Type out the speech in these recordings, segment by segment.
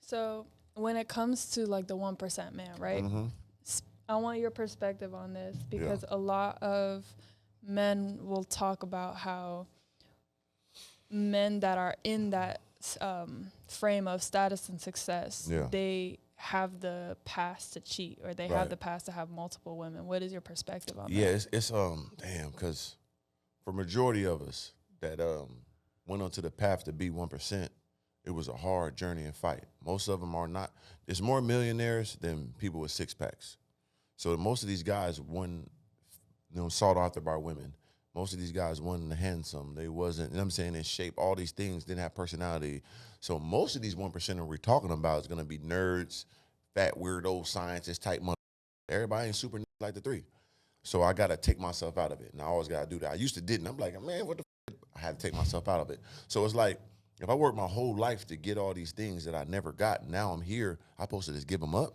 So when it comes to like the 1% man, right? I want your perspective on this because a lot of men will talk about how men that are in that frame of status and success, they have the past to cheat or they have the past to have multiple women. What is your perspective on that? Yeah, it's damn, because for majority of us that went onto the path to be 1%, it was a hard journey and fight. Most of them are not. There's more millionaires than people with six packs. So most of these guys weren't, sought after by women. Most of these guys wasn't handsome. They wasn't, in shape, all these things, didn't have personality. So most of these 1% we're talking about is going to be nerds, fat, weirdo, scientist type money. Everybody ain't super like the three. So I got to take myself out of it. And I always got to do that. I used to didn't. I'm like, man, what the f-? I had to take myself out of it. So it's like, if I worked my whole life to get all these things that I never got, now I'm here, I'm supposed to just give them up?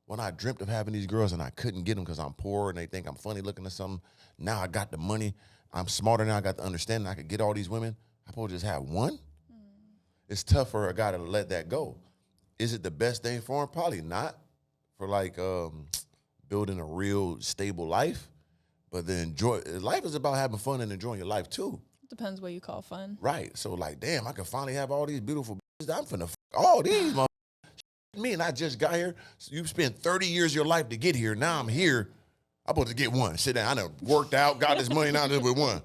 When I dreamt of having these girls and I couldn't get them because I'm poor and they think I'm funny looking or something, now I got the money. I'm smarter now. I got the understanding. I could get all these women. I'm supposed to just have one? It's tough for a guy to let that go. Is it the best thing for him? Probably not. For like building a real stable life. But life is about having fun and enjoying your life too. Depends what you call fun. Right. So like, damn, I can finally have all these beautiful bitches. I'm finna all these motherfuckers. Me and I just got here. So you spent 30 years of your life to get here. Now I'm here. I'm supposed to get one. Sit down. I done worked out, got this money, now I'm with one.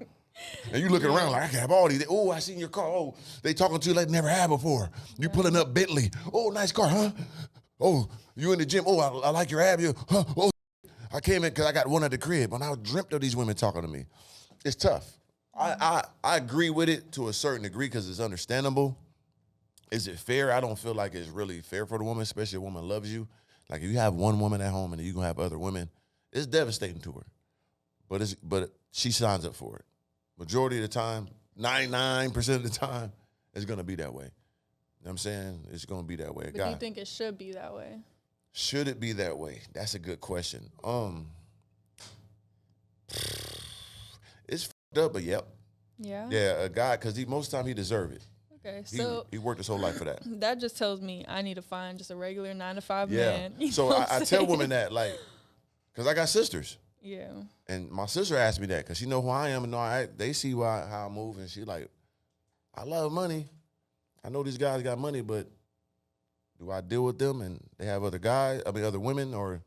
And you looking around like, I can have all these. Oh, I seen your car. Oh, they talking to you like they never had before. You pulling up Bentley. Oh, nice car, huh? Oh, you in the gym. Oh, I like your ab. Huh? Oh, I came in because I got one at the crib. And I dreamt of these women talking to me. It's tough. I agree with it to a certain degree because it's understandable. Is it fair? I don't feel like it's really fair for the woman, especially if a woman loves you. Like if you have one woman at home and you're going to have other women, it's devastating to her. But she signs up for it. Majority of the time, 99% of the time, it's going to be that way. You know what I'm saying? It's going to be that way. But do you think it should be that way? Should it be that way? That's a good question. It's f***ed up, but yep. Yeah? Yeah, a guy, because most of the time he deserve it. Okay, so he worked his whole life for that. That just tells me I need to find just a regular 9-to-5 man. So I tell women that, like, because I got sisters. Yeah. And my sister asked me that because she know who I am and they see how I move. And she like, I love money. I know these guys got money, but do I deal with them and they have other women, or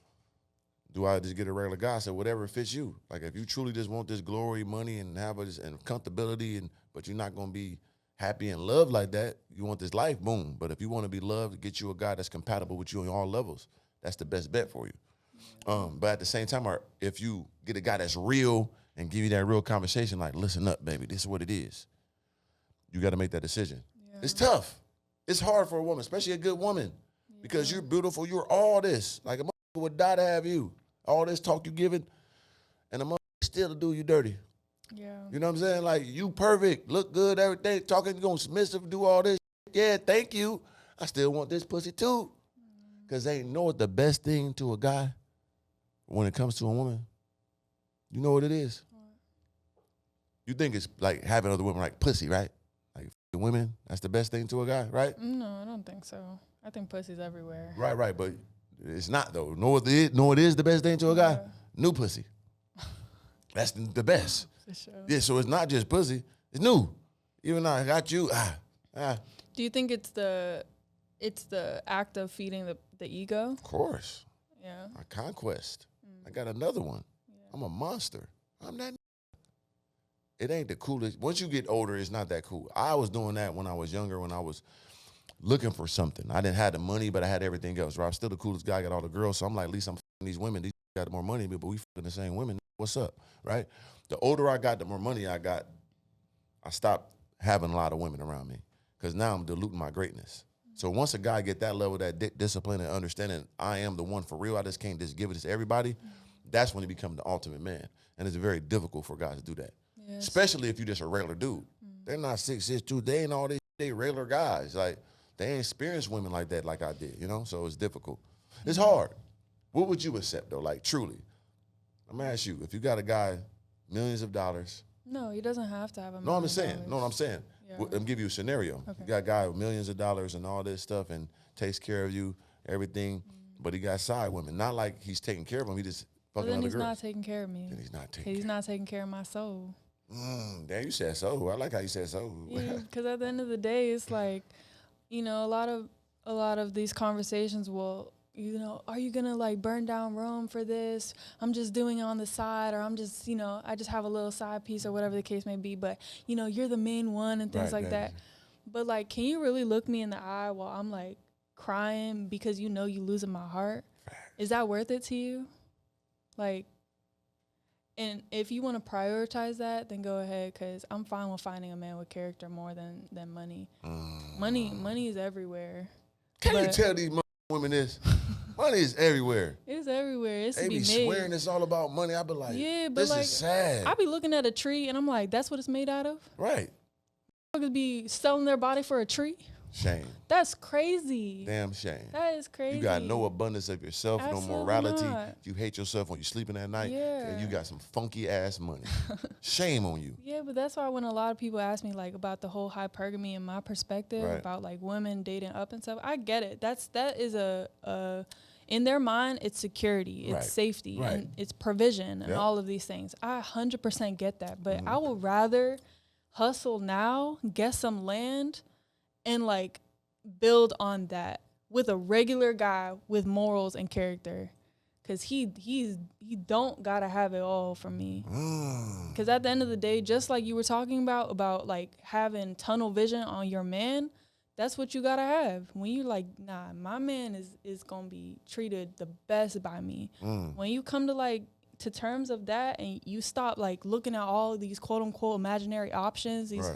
do I just get a regular guy? So whatever fits you. Like if you truly just want this glory, money, and have this and comfortability, but you're not going to be happy and loved like that, you want this life, boom. But if you want to be loved, get you a guy that's compatible with you on all levels. That's the best bet for you. But at the same time, if you get a guy that's real and give you that real conversation, like, listen up, baby, this is what it is. You got to make that decision. Yeah. It's tough. It's hard for a woman, especially a good woman, because you're beautiful. You're all this. Like a motherfucker would die to have you. All this talk you giving, and a motherfucker still do you dirty. Yeah. You know what I'm saying? Like, you perfect, look good, everything, talking, you gonna submissive, do all this. Yeah, thank you. I still want this pussy too. Because they know what the best thing to a guy when it comes to a woman. You know what it is? You think it's like having other women like pussy, right? Like women, that's the best thing to a guy, right? No, I don't think so. I think pussy's everywhere. Right, but it's not though. Know what it is the best thing to a guy? New pussy. That's the best. For sure. Yeah, so it's not just pussy, it's new. Even though I got you, Do you think it's the act of feeding the ego? Of course. Yeah. My conquest. I got another one. Yeah. I'm a monster. I'm that. It ain't the coolest. Once you get older, it's not that cool. I was doing that when I was younger, when I was looking for something. I didn't have the money, but I had everything else. Right? I'm still the coolest guy, got all the girls. So I'm like, at least I'm f***ing these women. These got more money, but we f***ing the same women. What's up? Right? The older I got, the more money I got. I stopped having a lot of women around me because now I'm diluting my greatness. So once a guy get that level, that discipline and understanding, I am the one for real, I just can't just give it to everybody, that's when he becomes the ultimate man. And it's very difficult for guys to do that. Yes. Especially if you're just a regular dude. They're not 6'2", they ain't all these, they regular guys. Like, they ain't experienced women like that like I did, you know? So it's difficult. It's hard. What would you accept, though, like, truly? I'm going to ask you, if you got a guy, millions of dollars. No, he doesn't have to have I'm saying. Yeah. Let me give you a scenario. Okay. You got a guy with millions of dollars and all this stuff, and takes care of you, everything. But he got side women. Not like he's taking care of them. He just But fucking then other he's girls. not taking care of me. Then he's not taking. He's not taking care of my soul. Damn, you said so. I like how you said so. Yeah, because at the end of the day, it's like, you know, a lot of these conversations will, you know, are you gonna like burn down Rome for this? I'm just doing it on the side, or I'm just, you know, I just have a little side piece or whatever the case may be. But you know, you're the main one and things like that. But like, can you really look me in the eye while I'm like crying because you know you losing my heart? Is that worth it to you? Like. And if you want to prioritize that, then go ahead, because I'm fine with finding a man with character more than money. Money is everywhere. Can you tell these women this? Money is everywhere. It's everywhere. It's they be swearing it's all about money. I be like, yeah, but this like, is sad. I be looking at a tree and I'm like, that's what it's made out of? Right. Motherfuckers be selling their body for a tree? Shame. That's crazy. Damn shame. That is crazy. You got no abundance of yourself, Absolutely no morality. not. You hate yourself when you're sleeping at night. Yeah. And you got some funky ass money. Shame on you. Yeah, but that's why when a lot of people ask me like about the whole hypergamy and my perspective about like women dating up and stuff, I get it. That is a in their mind, it's security, it's safety, and it's provision and all of these things. I 100% get that, but I would rather hustle now, get some land, and like build on that with a regular guy with morals and character, because he don't gotta have it all from me. Because at the end of the day, just like you were talking about like having tunnel vision on your man, that's what you gotta have. When you like, nah, my man is gonna be treated the best by me. When you come to terms of that, and you stop like looking at all of these quote unquote imaginary options, these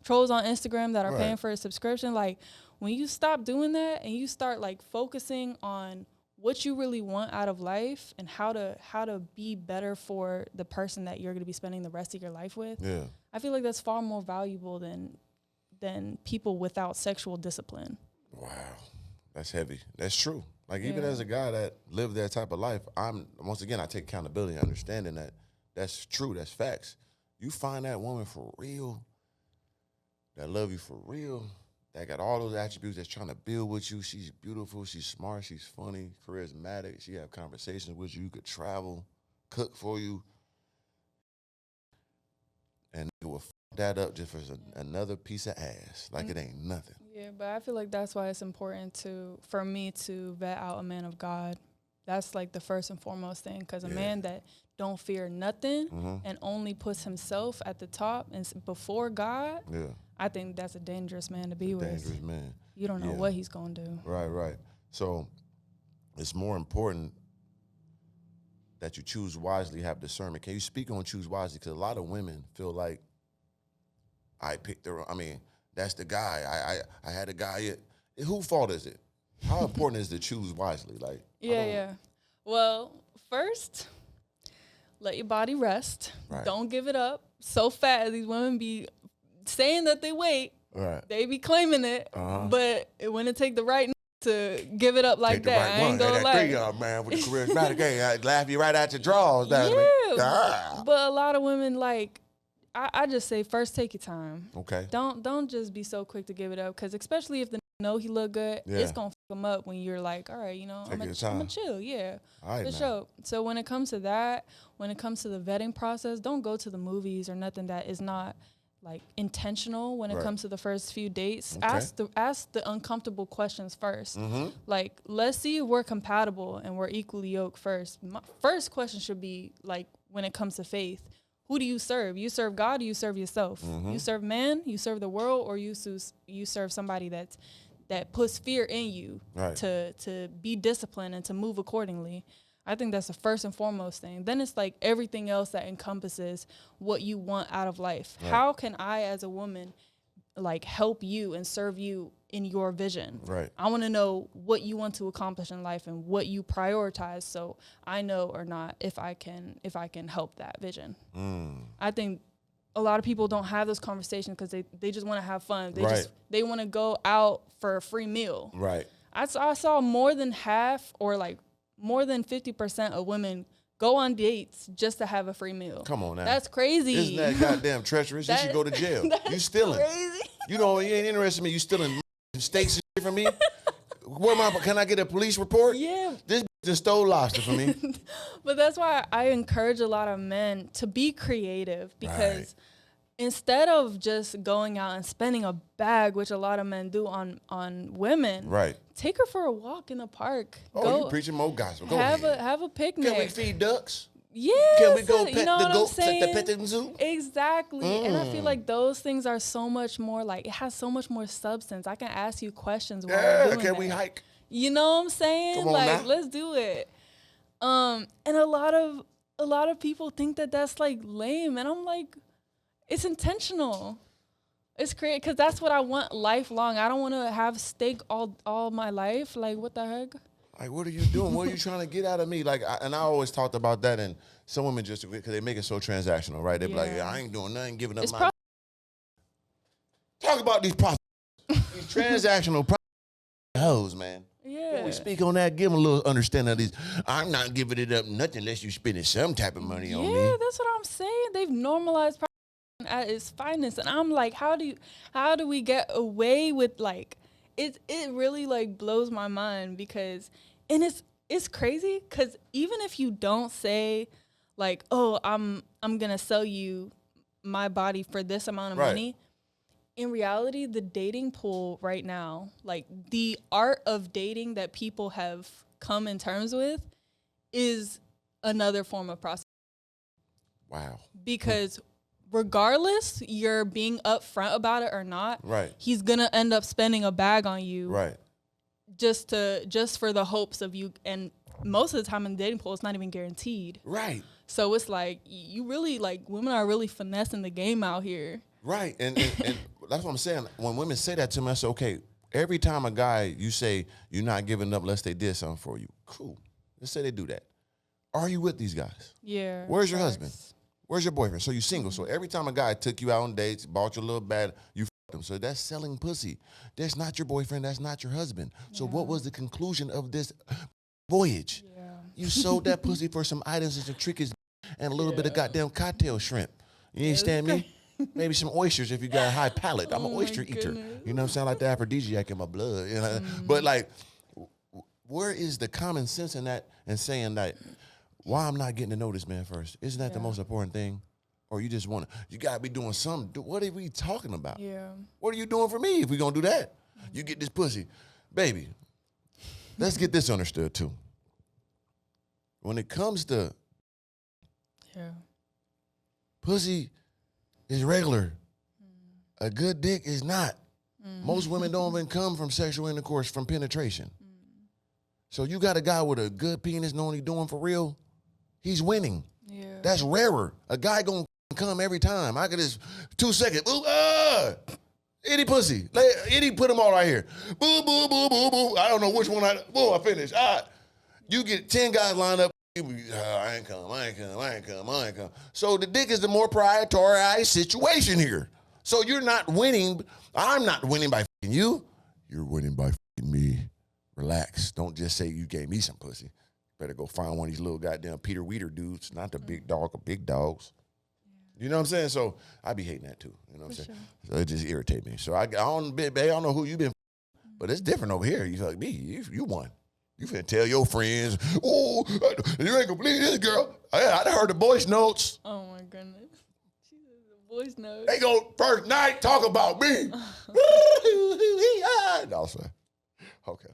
trolls on Instagram that are paying for a subscription, like when you stop doing that and you start like focusing on what you really want out of life and how to be better for the person that you're going to be spending the rest of your life with, I feel like that's far more valuable than people without sexual discipline. Wow, that's heavy. That's true. Like, even as a guy that lived that type of life, I take accountability, understanding that that's true, that's facts. You find that woman for real, that love you for real, that got all those attributes, that's trying to build with you. She's beautiful, she's smart, she's funny, charismatic, she have conversations with you, you could travel, cook for you, and it will fuck that up just for another piece of ass, like it ain't nothing. Yeah, but I feel like that's why it's important for me to vet out a man of God. That's like the first and foremost thing, because a man that don't fear nothing and only puts himself at the top and before God, I think that's a dangerous man to be with. Dangerous man. You don't know what he's gonna do. Right. So it's more important that you choose wisely, have discernment. Can you speak on choose wisely? Because a lot of women feel like, I picked that's the guy. I had a guy. Whose fault is it? How important is to choose wisely? Like, Well, first, let your body rest. Right. Don't give it up so fast. These women be saying that they wait. Right. They be claiming it, but when it take the right to give it up like that, I ain't gonna lie. That man with the charismatic, I laugh you right out your drawers. But a lot of women like. I just say first take your time. Okay. Don't just be so quick to give it up, because especially if the know he look good, it's gonna fuck him up when you're like, all right, you know, I'm gonna chill, for sure. So when it comes to that, when it comes to the vetting process, don't go to the movies or nothing that is not like intentional. When it comes to the first few dates, ask the uncomfortable questions first. Like, let's see if we're compatible and we're equally yoked first. My first question should be like, when it comes to faith, who do you serve? You serve God, or you serve yourself? You serve man, you serve the world, or you serve somebody that puts fear in you to be disciplined and to move accordingly. I think that's the first and foremost thing. Then it's like everything else that encompasses what you want out of life. How can I, as a woman, like help you and serve you in your vision? I want to know what you want to accomplish in life and what you prioritize, so I know or not if I can help that vision. I think a lot of people don't have those conversations because they just want to have fun. They want to go out for a free meal. I saw more than half, or like more than 50% of women go on dates just to have a free meal. Come on now. That's crazy. Isn't that goddamn treacherous? You should go to jail. You stealing. Crazy. You know, you ain't interested in me. You stealing steaks and shit from me? Can I get a police report? Yeah. This just stole lobster for me. But that's why I encourage a lot of men to be creative, because instead of just going out and spending a bag, which a lot of men do on women, take her for a walk in the park. Oh, you preaching more gospel. Go ahead. Have a picnic. Can we feed ducks? Yeah. Can we go pet the goats at the petting zoo? Exactly. And I feel like those things are so much more, like, it has so much more substance. I can ask you questions while I'm doing can we hike? You know what I'm saying? Come on like, now. let's do it. And a lot of people think that that's like lame, and I'm like, it's intentional. It's creative, because that's what I want lifelong. I don't want to have steak all my life. Like, what the heck? Like, what are you doing? What are you trying to get out of me? Like, I always talked about that, and some women just, because they make it so transactional, right? They be like, I ain't doing nothing, giving up my. Talk about these prostitutes, these transactional hoes, man. Yeah. When we speak on that, give them a little understanding of these. I'm not giving it up nothing unless you spending some type of money on me. Yeah, that's what I'm saying. They've normalized at its finest, and I'm like, how do we get away with, like, it really like blows my mind, because, and it's crazy, because even if you don't say like, oh, I'm gonna sell you my body for this amount of money, in reality, the dating pool right now, like the art of dating that people have come in terms with, is another form of prostitution. Wow. Because regardless you're being upfront about it or not, he's gonna end up spending a bag on you, just for the hopes of you. And most of the time in the dating pool, it's not even guaranteed. So it's like, you really, like, women are really finessing the game out here. And that's what I'm saying. When women say that to me, I say, okay, every time a guy, you say you're not giving up unless they did something for you, cool. Let's say they do that. Are you with these guys? Yeah. Where's your husband? Where's your boyfriend? So you single. So every time a guy took you out on dates, bought you a little bad, you f***ed him. So that's selling pussy. That's not your boyfriend. That's not your husband. So what was the conclusion of this voyage? You sold that pussy for some items and some trinkets and a little bit of goddamn cocktail shrimp. You understand me? Maybe some oysters if you got a high palate. I'm an oyster eater. You know what I'm saying? Like the aphrodisiac in my blood. You know? But like, where is the common sense in that, and saying that, why I'm not getting to know this man first? Isn't that the most important thing? Or you just want to, you got to be doing something. What are we talking about? What are you doing for me if we going to do that? You get this pussy. Baby, let's get this understood too. When it comes to pussy is regular. A good dick is not. Most women don't even come from sexual intercourse, from penetration. So you got a guy with a good penis knowing he's doing for real, he's winning. That's rarer. A guy gonna come every time. I could just 2 seconds. Itty pussy. Itty put them all right here. Boo, boo, boo, boo, boo. I don't know which one I finished. You get 10 guys lined up. I ain't come. So the dick is the more prioritized situation here. So you're not winning. I'm not winning by f***ing you. You're winning by f***ing me. Relax. Don't just say you gave me some pussy. Better go find one of these little goddamn Peter Weeder dudes, not the big dog or big dogs. You know what I'm saying? So I be hating that too. You know what I'm saying? So it just irritates me. So I don't know who you been, but it's different over here. You like me, you won. You finna tell your friends, oh, you ain't gonna believe this girl. I heard the voice notes. Oh my goodness. Jesus, the voice notes. They go first night talk about me. No, sir. Okay.